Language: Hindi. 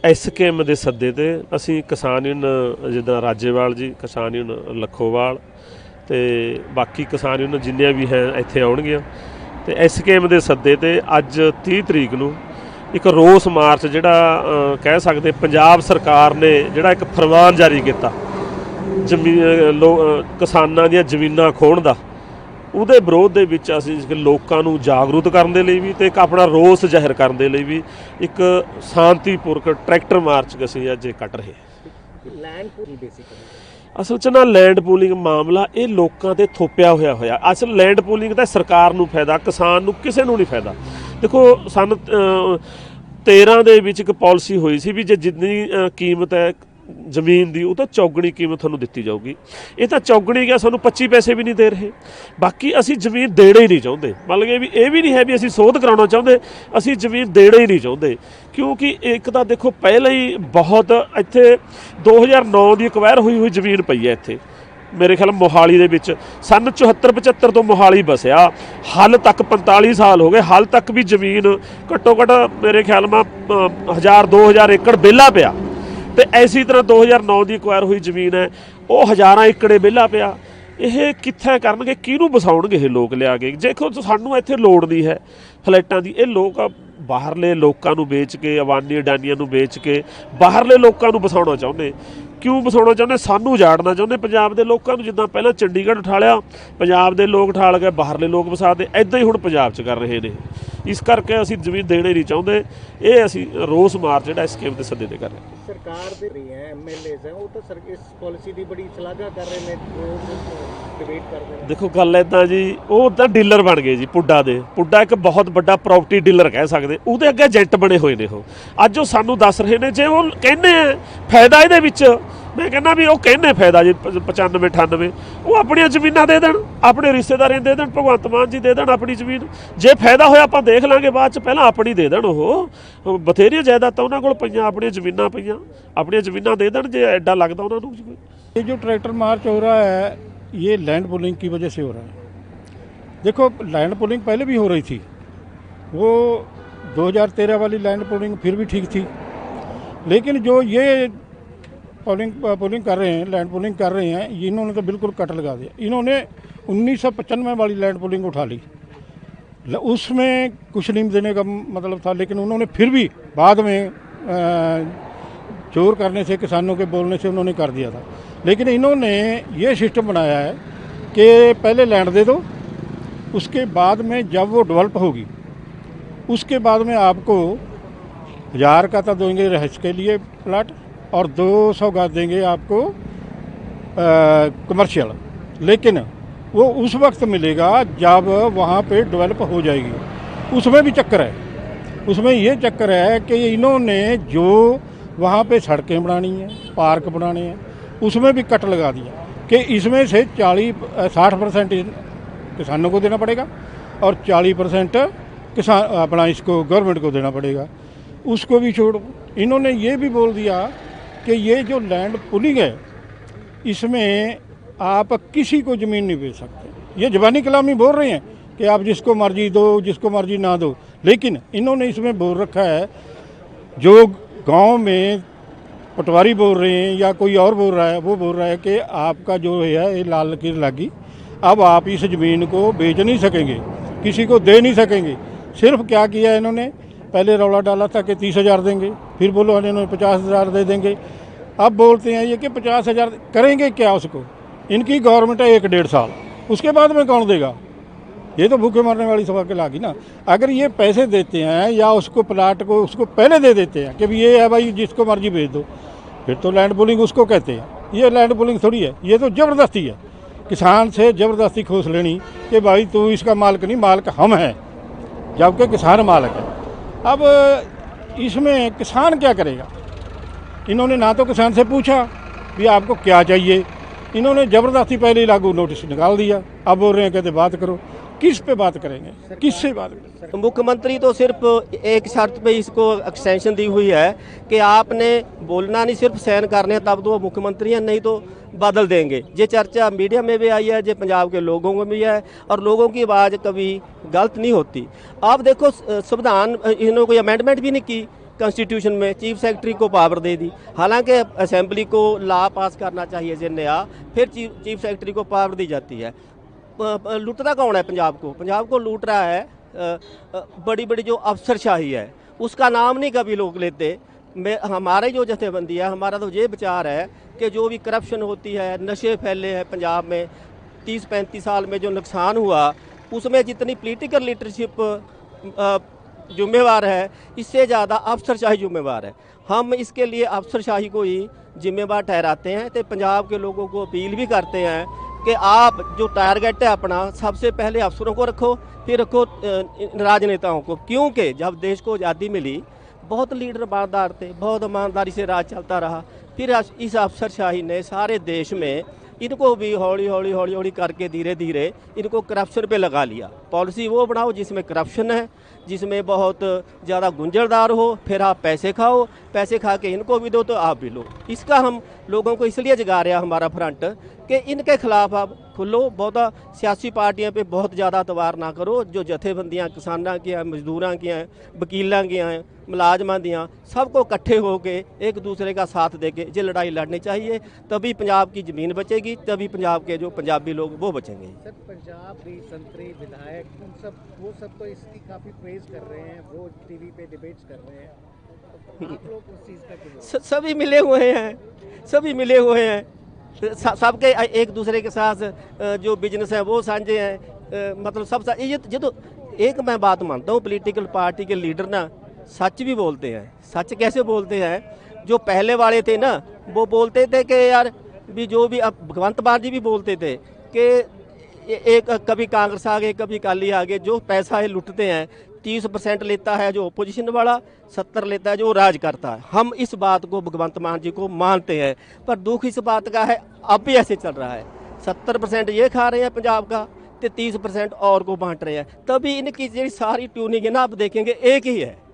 SKM ਦੇ ਸੱਦੇ ਤੇ ਅਸੀਂ ਕਿਸਾਨ ਯੂਨੀਅਨ ਜਿੱਦਾਂ ਰਾਜੇਵਾਲ ਜੀ, ਕਿਸਾਨ ਯੂਨੀਅਨ ਲੱਖੋਵਾਲ ਤੇ ਬਾਕੀ ਕਿਸਾਨ ਯੂਨੀਅਨ ਜਿੰਨੀਆਂ ਵੀ ਹੈ ਇੱਥੇ ਆਉਣਗੀਆਂ ਤੇ SKM ਦੇ ਸੱਦੇ ਤੇ ਅੱਜ 30 ਤਰੀਕ ਨੂੰ ਇੱਕ ਰੋਸ ਮਾਰਚ ਜਿਹੜਾ ਕਹਿ ਸਕਦੇ ਪੰਜਾਬ ਸਰਕਾਰ ਨੇ ਜਿਹੜਾ ਇੱਕ ਫਰਮਾਨ ਜਾਰੀ ਕੀਤਾ ਕਿਸਾਨਾਂ ਦੀਆਂ ਜ਼ਮੀਨਾਂ ਖੋਹਣ ਦਾ, ਉਹਦੇ ਵਿਰੋਧ ਦੇ ਵਿੱਚ ਅਸੀਂ ਲੋਕਾਂ ਨੂੰ ਜਾਗਰੂਕ ਕਰਨ ਦੇ ਲਈ ਵੀ ਤੇ ਇੱਕ ਆਪਣਾ ਰੋਸ ਜ਼ਾਹਿਰ ਕਰਨ ਦੇ ਲਈ ਵੀ ਇੱਕ ਸ਼ਾਂਤੀਪੂਰਕ ਟਰੈਕਟਰ ਮਾਰਚ ਅਸੀਂ ਅੱਜ ਕੱਢ ਰਹੇ ਹਾਂ। ਲੈਂਡ ਪੂਲਿੰਗ ਬੇਸਿਕਲੀ ਅਸਲ 'ਚ ਨਾ ਲੈਂਡ ਪੂਲਿੰਗ ਮਾਮਲਾ ਇਹ ਲੋਕਾਂ ਤੇ ਥੋਪਿਆ ਹੋਇਆ। ਅਸਲ ਲੈਂਡ ਪੂਲਿੰਗ ਤਾਂ ਸਰਕਾਰ ਨੂੰ ਫਾਇਦਾ, ਕਿਸਾਨ ਨੂੰ ਕਿਸੇ ਨੂੰ ਨਹੀਂ ਫਾਇਦਾ। ਦੇਖੋ ਸਨ 13 ਦੇ ਵਿੱਚ ਇੱਕ ਪਾਲਿਸੀ ਹੋਈ ਸੀ ਵੀ ਜੇ ਜਿੰਨੀ ਕੀਮਤ ਹੈ ਜ਼ਮੀਨ ਦੀ ਉਹ ਤਾਂ ਚੌਗਣੀ ਕੀਮਤ ਤੁਹਾਨੂੰ ਦਿੱਤੀ ਜਾਊਗੀ। ਇਹ ਤਾਂ ਚੌਗਣੀ ਗਿਆ, ਸਾਨੂੰ 25 ਪੈਸੇ ਵੀ ਨਹੀਂ ਦੇ ਰਹੇ। ਬਾਕੀ ਅਸੀਂ ਜ਼ਮੀਨ ਦੇਣਾ ਹੀ ਨਹੀਂ ਚਾਹੁੰਦੇ, ਮਤਲਬ ਇਹ ਵੀ ਨਹੀਂ ਹੈ ਵੀ ਅਸੀਂ ਸੋਧ ਕਰਾਉਣਾ ਚਾਹੁੰਦੇ, ਅਸੀਂ ਜ਼ਮੀਨ ਦੇਣਾ ਹੀ ਨਹੀਂ ਚਾਹੁੰਦੇ। ਕਿਉਂਕਿ ਇੱਕ ਤਾਂ ਦੇਖੋ ਪਹਿਲਾਂ ਹੀ ਬਹੁਤ ਇੱਥੇ 2009 ਦੀ ਅਕਵਾਇਰ ਹੋਈ ਜ਼ਮੀਨ ਪਈ ਹੈ ਇੱਥੇ ਮੇਰੇ ਖਿਆਲ ਮੋਹਾਲੀ ਦੇ ਵਿੱਚ। ਸਨ 74-75 ਤੋਂ ਮੋਹਾਲੀ ਵਸਿਆ, ਹਾਲ ਤੱਕ 45 ਸਾਲ ਹੋ ਗਏ, ਹਾਲ ਤੱਕ ਵੀ ਜ਼ਮੀਨ ਘੱਟੋ ਘੱਟ ਮੇਰੇ ਖਿਆਲ ਮਾ 1000-2000 ਏਕੜ ਵਿਹਲਾ ਪਿਆ। ਤੇ ਐਸੀ ਤਰ੍ਹਾਂ 2009 ਦੀ ਅਕਵਾਇਰ ਹੋਈ ਜ਼ਮੀਨ ਹੈ ਉਹ ਹਜ਼ਾਰਾਂ ਏਕੜੇ ਵਿਹਲਾ ਪਿਆ। ਇਹ ਕਿੱਥੇ ਕਰਨਗੇ, ਕਿਹਨੂੰ ਵਸਾਉਣਗੇ ਇਹ ਲੋਕ ਲਿਆ ਕੇ? ਦੇਖੋ ਸਾਨੂੰ ਇੱਥੇ ਲੋੜ ਨਹੀਂ ਹੈ ਫਲੈਟਾਂ ਦੀ, ਇਹ ਲੋਕ ਬਾਹਰਲੇ ਲੋਕਾਂ ਨੂੰ ਵੇਚ ਕੇ, ਅਵਾਨੀ ਅਡਾਨੀਆਂ ਨੂੰ ਵੇਚ ਕੇ ਬਾਹਰਲੇ ਲੋਕਾਂ ਨੂੰ ਵਸਾਉਣਾ ਚਾਹੁੰਦੇ। ਕਿਉਂ ਵਸਾਉਣਾ ਚਾਹੁੰਦੇ? ਸਾਨੂੰ ਉਜਾੜਨਾ ਚਾਹੁੰਦੇ ਪੰਜਾਬ ਦੇ ਲੋਕਾਂ ਨੂੰ। ਜਿੱਦਾਂ ਪਹਿਲਾਂ ਚੰਡੀਗੜ੍ਹ ਉਠਾਲਿਆ, ਪੰਜਾਬ ਦੇ ਲੋਕ ਉਠਾਲ ਕੇ ਬਾਹਰਲੇ ਲੋਕ ਵਸਾ ਦੇ, ਇੱਦਾਂ ਹੀ ਹੁਣ ਪੰਜਾਬ 'ਚ ਕਰ ਰਹੇ ਨੇ। ਇਸ ਕਰਕੇ ਅਸੀਂ ਜ਼ਮੀਨ ਦੇਣੇ ਨਹੀਂ ਚਾਹੁੰਦੇ। ਇਹ ਅਸੀਂ ਰੋਸ ਮਾਰਚ ਜਿਹੜਾ SKM ਦੇ ਸੱਦੇ ਤੇ ਕਰ ਰਹੇ ਹਾਂ। ਸਰਕਾਰ ਦੇ ਰਹੀ ਹੈ MLAs ਹੈ ਉਹ ਤਾਂ ਇਸ ਪਾਲਿਸੀ ਦੀ ਬੜੀ ਸ਼ਲਾਘਾ ਕਰ ਰਹੇ ਨੇ, ਡਿਬੇਟ ਕਰਦੇ ਨੇ। ਦੇਖੋ ਗੱਲ ਇੱਦਾਂ ਜੀ, ਉਹ ਤਾਂ ਡੀਲਰ ਬਣ ਗਏ ਜੀ ਪੁੱਡਾ ਦੇ। ਪੁੱਡਾ ਇੱਕ ਬਹੁਤ ਵੱਡਾ ਪ੍ਰੋਪਰਟੀ ਡੀਲਰ ਕਹਿ ਸਕਦੇ, ਉਹਦੇ ਅੱਗੇ ਏਜੰਟ ਬਣੇ ਹੋਏ ਨੇ ਉਹ। ਅੱਜ ਉਹ ਸਾਨੂੰ ਦੱਸ ਰਹੇ ਨੇ ਜੇ ਉਹ ਕਹਿੰਦੇ ਆ ਫਾਇਦਾ ਇਹਦੇ ਵਿੱਚ, ਮੈਂ ਕਹਿੰਦਾ ਵੀ ਉਹ ਕਹਿੰਦੇ ਫਾਇਦਾ ਜੀ 95-98 ਉਹ ਆਪਣੀਆਂ ਜ਼ਮੀਨਾਂ ਦੇ ਦੇਣ, ਆਪਣੇ ਰਿਸ਼ਤੇਦਾਰਾਂ ਦੇ ਦੇਣ, ਭਗਵੰਤ ਮਾਨ ਜੀ ਦੇ ਦੇਣ ਆਪਣੀ ਜ਼ਮੀਨ। ਜੇ ਫਾਇਦਾ ਹੋਇਆ ਆਪਾਂ ਦੇਖ ਲਾਂਗੇ ਬਾਅਦ 'ਚ, ਪਹਿਲਾਂ ਆਪਣੀ ਦੇ ਦੇਣ। ਉਹ ਬਥੇਰੀਆਂ ਜਾਇਦਾਦਾਂ ਉਹਨਾਂ ਕੋਲ ਪਈਆਂ, ਆਪਣੀਆਂ ਜ਼ਮੀਨਾਂ ਪਈਆਂ, ਆਪਣੀਆਂ ਜ਼ਮੀਨਾਂ ਦੇ ਦੇਣ ਜੇ ਐਡਾ ਲੱਗਦਾ ਉਹਨਾਂ ਨੂੰ। ये जो ट्रैक्टर मार्च हो रहा है ये लैंड पुलिंग की वजह से हो रहा है। देखो लैंड पुलिंग पहले भी हो रही थी, वो 2013 वाली लैंड पुलिंग फिर भी ठीक थी, लेकिन जो ये पुलिंग कर रहे हैं, लैंड पुलिंग कर रहे हैं, इन्होंने तो बिल्कुल कट लगा दिया। इन्होंने 1995 वाली लैंड पुलिंग उठा ली, उसमें कुछ नहीं देने का मतलब था, लेकिन उन्होंने फिर भी बाद में जोर करने से, किसानों के बोलने से उन्होंने कर दिया था। लेकिन इन्होंने ये सिस्टम बनाया है कि पहले लैंड दे दो, उसके बाद में जब वो डेवलप होगी उसके बाद में आपको 1000 का तो देंगे रहायश के लिए प्लाट और 200 का देंगे आपको कमर्शियल। लेकिन वो उस वक्त मिलेगा जब वहाँ पे डेवलप हो जाएगी। उसमें भी चक्कर है, उसमें ये चक्कर है कि इन्होंने जो वहाँ पे सड़कें बनानी है, पार्क बनाने हैं, उसमें भी कट लगा दिया कि इसमें से 60% किसानों को देना पड़ेगा और 40% किसान अपना इसको गवर्नमेंट को देना पड़ेगा। उसको भी छोड़, इन्होंने ये भी बोल दिया कि ये जो लैंड पुलिंग है इसमें आप किसी को ज़मीन नहीं बेच सकते। ये ज़बानी कलामी बोल रहे हैं कि आप जिसको मर्जी दो, जिसको मर्जी ना दो, लेकिन इन्होंने इसमें बोल रखा है जो गांव में पटवारी बोल रहे हैं या कोई और बोल रहा है, वो बोल रहा है कि आपका जो है ये लाल लकीर लगी, अब आप इस ज़मीन को बेच नहीं सकेंगे, किसी को दे नहीं सकेंगे। सिर्फ क्या किया इन्होंने, पहले रौला डाला था कि 30,000 देंगे, फिर बोलो इन्होंने 50,000 दे देंगे। अब बोलते हैं ये कि 50,000 करेंगे क्या उसको? इनकी गवर्नमेंट है 1-1.5 साल, उसके बाद में कौन देगा? ये तो भूखे मरने वाली सवाल लागी ना। अगर ये पैसे देते हैं या उसको प्लाट को उसको पहले दे देते हैं कि भी ये है भाई जिसको मर्जी भेज दो, फिर तो लैंड पुलिंग उसको कहते हैं। ये लैंड पुलिंग थोड़ी है, ये तो ज़बरदस्ती है। किसान से ज़बरदस्ती खोस लेनी कि भाई तू इसका मालिक नहीं, मालिक हम हैं, जबकि किसान मालिक है। अब इसमें किसान क्या करेगा? इन्होंने ना तो किसान से पूछा भी आपको क्या चाहिए, इन्होंने ज़बरदस्ती पहले ही लागू नोटिस निकाल दिया। अब बोल रहे हैं कहते बात करो, किस पे बात करेंगे, किससे बात करेंगे? मुख्यमंत्री तो सिर्फ एक शर्त पे इसको एक्सटेंशन दी हुई है कि आपने बोलना नहीं, सिर्फ साइन करने हैं, तब तो वो मुख्यमंत्री हैं, नहीं तो बदल देंगे। ये चर्चा मीडिया में भी आई है, ये पंजाब के लोगों में भी है, और लोगों की आवाज़ कभी गलत नहीं होती। आप देखो संविधान इन्होंने कोई अमेंडमेंट भी नहीं की, कॉन्स्टिट्यूशन में चीफ सेक्रेटरी को पावर दे दी। हालांकि असेंबली को लॉ पास करना चाहिए जो नया, फिर चीफ सेक्रेटरी को पावर दी जाती है। लूटता कौन है पंजाब को? पंजाब को लूट रहा है बड़ी बड़ी जो अफसरशाही है, उसका नाम नहीं कभी लोग लेते। हमारे जो जथेबंदी है, हमारा तो ये विचार है कि जो भी करप्शन होती है, नशे फैले हैं पंजाब में, 30-35 साल में जो नुकसान हुआ, उसमें जितनी पॉलिटिकल लीडरशिप जिम्मेवार है, इससे ज़्यादा अफसरशाही जिम्मेवार है। हम इसके लिए अफसरशाही को ही जिम्मेवार ठहराते हैं। तो पंजाब के लोगों को अपील भी करते हैं कि आप जो टारगेट है अपना, सबसे पहले अफसरों को रखो, फिर रखो राजनेताओं को। क्योंकि जब देश को आज़ादी मिली, बहुत लीडर ईमानदार थे, बहुत ईमानदारी से राज चलता रहा। फिर इस अफसरशाही ने सारे देश में इनको भी हौली हौली करके धीरे धीरे इनको करप्शन पे लगा लिया। पॉलिसी वो बनाओ जिसमें करप्शन है, जिसमें बहुत ज़्यादा गुंजरदार हो, फिर आप पैसे खाओ, पैसे खा के इनको भी दो तो आप भी लो। इसका हम लोगों को इसलिए जगा रहा हमारा फ्रंट कि इनके खिलाफ आप खुलो। बहुत सियासी पार्टियों पे बहुत ज़्यादा अतवार ना करो। जो जथेबंदियाँ किसानों की हैं, मजदूरों की हैं, वकीलों की हैं, मुलाजमान दियाँ, सबको इकट्ठे होके एक दूसरे का साथ देके ये लड़ाई लड़नी चाहिए। तभी पंजाब की ज़मीन बचेगी, तभी पंजाब के जो पंजाबी लोग वो बचेंगे। सर, पंजाब भी संतरी विधायक वो सब तो इसकी काफ़ी प्रेज कर रहे हैं, वो टीवी पे डिबेट्स कर रहे हैं, आप लोग उस चीज़ का क्यों? सभी मिले हुए हैं, सभी मिले हुए हैं, सबके एक दूसरे के साथ जो बिजनेस है वो साझे हैं। मतलब सब ये तो एक मैं बात मानता हूँ, पॉलिटिकल पार्टी के लीडर ना सच भी बोलते हैं। सच कैसे बोलते हैं? जो पहले वाले थे ना, वो बोलते थे कि यार भी जो भी, अब भगवंत मान जी भी बोलते थे कि एक कभी कांग्रेस आ गए, कभी अकाली आ गए, जो पैसा है लुटते हैं। 30% लेता है जो अपोजिशन वाला, 70 लेता है जो राज करता है। हम इस बात को भगवंत मान जी को मानते हैं, पर दुख इस बात का है अब भी ऐसे चल रहा है। 70% ये खा रहे हैं पंजाब का, तो 30% और को बांट रहे हैं। तभी इनकी जो सारी ट्यूनिंग है ना, आप देखेंगे एक ही है।